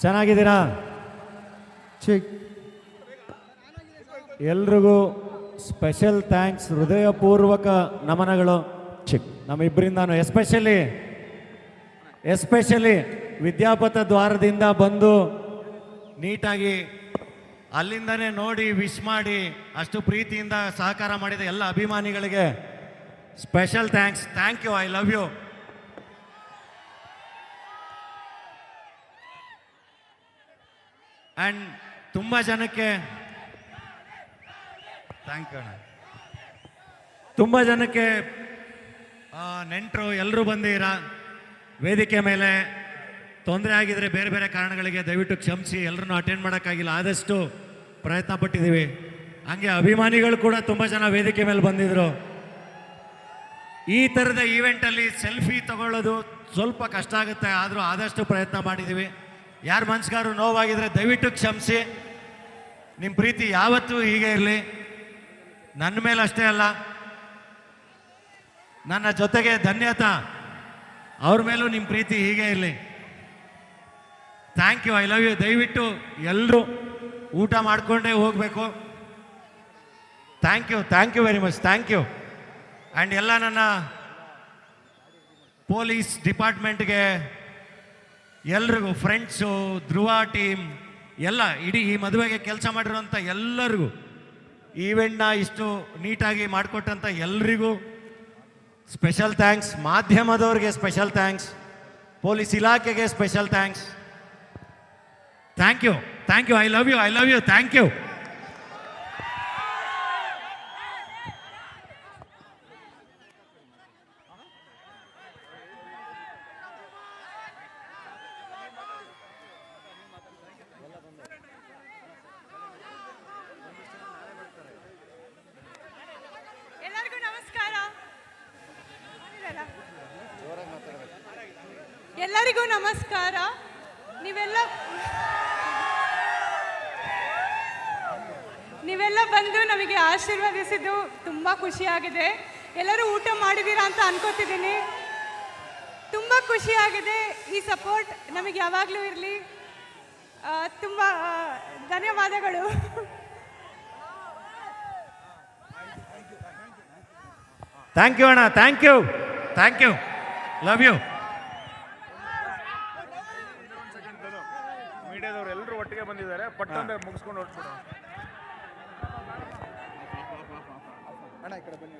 ಚೆನ್ನಾಗಿದ್ದೀರಾ? ಎಲ್ರಿಗೂ special thanks, ಹೃದಯಪೂರ್ವಕ ನಮನಗಳು ನಮ್ಮಿಬ್ಬರಿಂದಾನು. ಎಸ್ಪೆಷಲಿ ವಿದ್ಯಾಪಥ ದ್ವಾರದಿಂದ ಬಂದು ನೀಟಾಗಿ ಅಲ್ಲಿಂದನೇ ನೋಡಿ ವಿಶ್ ಮಾಡಿ ಅಷ್ಟು ಪ್ರೀತಿಯಿಂದ ಸಹಕಾರ ಮಾಡಿದ ಎಲ್ಲ ಅಭಿಮಾನಿಗಳಿಗೆ special thanks. Thank you, I love you. And ತುಂಬ ಜನಕ್ಕೆ ಥ್ಯಾಂಕ್ ಯು ಅಣ್ಣ. ತುಂಬ ಜನಕ್ಕೆ ನೆಂಟರು ಎಲ್ಲರೂ ಬಂದಿರ ವೇದಿಕೆ ಮೇಲೆ. ತೊಂದರೆ ಆಗಿದ್ರೆ ಬೇರೆ ಬೇರೆ ಕಾರಣಗಳಿಗೆ ದಯವಿಟ್ಟು ಕ್ಷಮಿಸಿ. ಎಲ್ಲರನ್ನೂ ಅಟೆಂಡ್ ಮಾಡೋಕ್ಕಾಗಿಲ್ಲ, ಆದಷ್ಟು ಪ್ರಯತ್ನ ಪಟ್ಟಿದ್ದೀವಿ. ಹಂಗೆ ಅಭಿಮಾನಿಗಳು ಕೂಡ ತುಂಬ ಜನ ವೇದಿಕೆ ಮೇಲೆ ಬಂದಿದ್ರು. ಈ ಥರದ ಈವೆಂಟಲ್ಲಿ ಸೆಲ್ಫಿ ತಗೊಳ್ಳೋದು ಸ್ವಲ್ಪ ಕಷ್ಟ ಆಗುತ್ತೆ, ಆದರೂ ಆದಷ್ಟು ಪ್ರಯತ್ನ ಮಾಡಿದ್ದೀವಿ. ಯಾರ ಮನ್ಸ್ಗಾರು ನೋವಾಗಿದ್ರೆ ದಯವಿಟ್ಟು ಕ್ಷಮಿಸಿ. ನಿಮ್ಮ ಪ್ರೀತಿ ಯಾವತ್ತೂ ಹೀಗೆ ಇರಲಿ. ನನ್ನ ಮೇಲೆ ಅಷ್ಟೇ ಅಲ್ಲ, ನನ್ನ ಜೊತೆಗೆ ಧನ್ಯತಾ ಅವ್ರ ಮೇಲೂ ನಿಮ್ಮ ಪ್ರೀತಿ ಹೀಗೆ ಇರಲಿ. Thank you, I love you. ದಯವಿಟ್ಟು ಎಲ್ಲರೂ ಊಟ ಮಾಡಿಕೊಂಡೇ ಹೋಗಬೇಕು. Thank you very much. Thank you. And ಎಲ್ಲ ನನ್ನ ಪೊಲೀಸ್ ಡಿಪಾರ್ಟ್ಮೆಂಟ್ಗೆ ಎಲ್ರಿಗೂ, ಫ್ರೆಂಡ್ಸು, ಧ್ರುವ ಟೀಮ್ ಎಲ್ಲ, ಇಡೀ ಈ ಮದುವೆಗೆ ಕೆಲಸ ಮಾಡಿರೋಂಥ ಎಲ್ಲರಿಗೂ, ಈವೆಂಟ್ನ ಇಷ್ಟು ನೀಟಾಗಿ ಮಾಡಿಕೊಟ್ಟಂಥ ಎಲ್ರಿಗೂ ಸ್ಪೆಷಲ್ ಥ್ಯಾಂಕ್ಸ್. ಮಾಧ್ಯಮದವ್ರಿಗೆ ಸ್ಪೆಷಲ್ ಥ್ಯಾಂಕ್ಸ್. ಪೊಲೀಸ್ ಇಲಾಖೆಗೆ special thanks. Thank you. I love you. Thank you. ಎಲ್ಲರಿಗೂ ನಮಸ್ಕಾರ. ನೀವೆಲ್ಲ ಬಂದು ನಮಗೆ ಆಶೀರ್ವದಿಸಿದ್ದು ತುಂಬ ಖುಷಿಯಾಗಿದೆ. ಎಲ್ಲರೂ ಊಟ ಮಾಡಿದ್ದೀರಾ ಅಂತ ಅನ್ಕೋತಿದ್ದೀನಿ. ತುಂಬ ಖುಷಿಯಾಗಿದೆ. ಈ ಸಪೋರ್ಟ್ ನಮಗೆ ಯಾವಾಗಲೂ ಇರಲಿ. ತುಂಬ ಧನ್ಯವಾದಗಳು. ಥ್ಯಾಂಕ್ ಯು ಅಣ್ಣ. Thank you. Love you. ಮೀಡಿಯಾದವರು ಎಲ್ಲರೂ ಒಟ್ಟಿಗೆ ಬಂದಿದ್ದಾರೆ. ಪಟ್ಟಂದ್ರೆ ಮುಗಿಸ್ಕೊಂಡು ಹೊರಟ್ಬಿಡು. ಅಣ್ಣ ಈ ಕಡೆ ಬನ್ನಿ.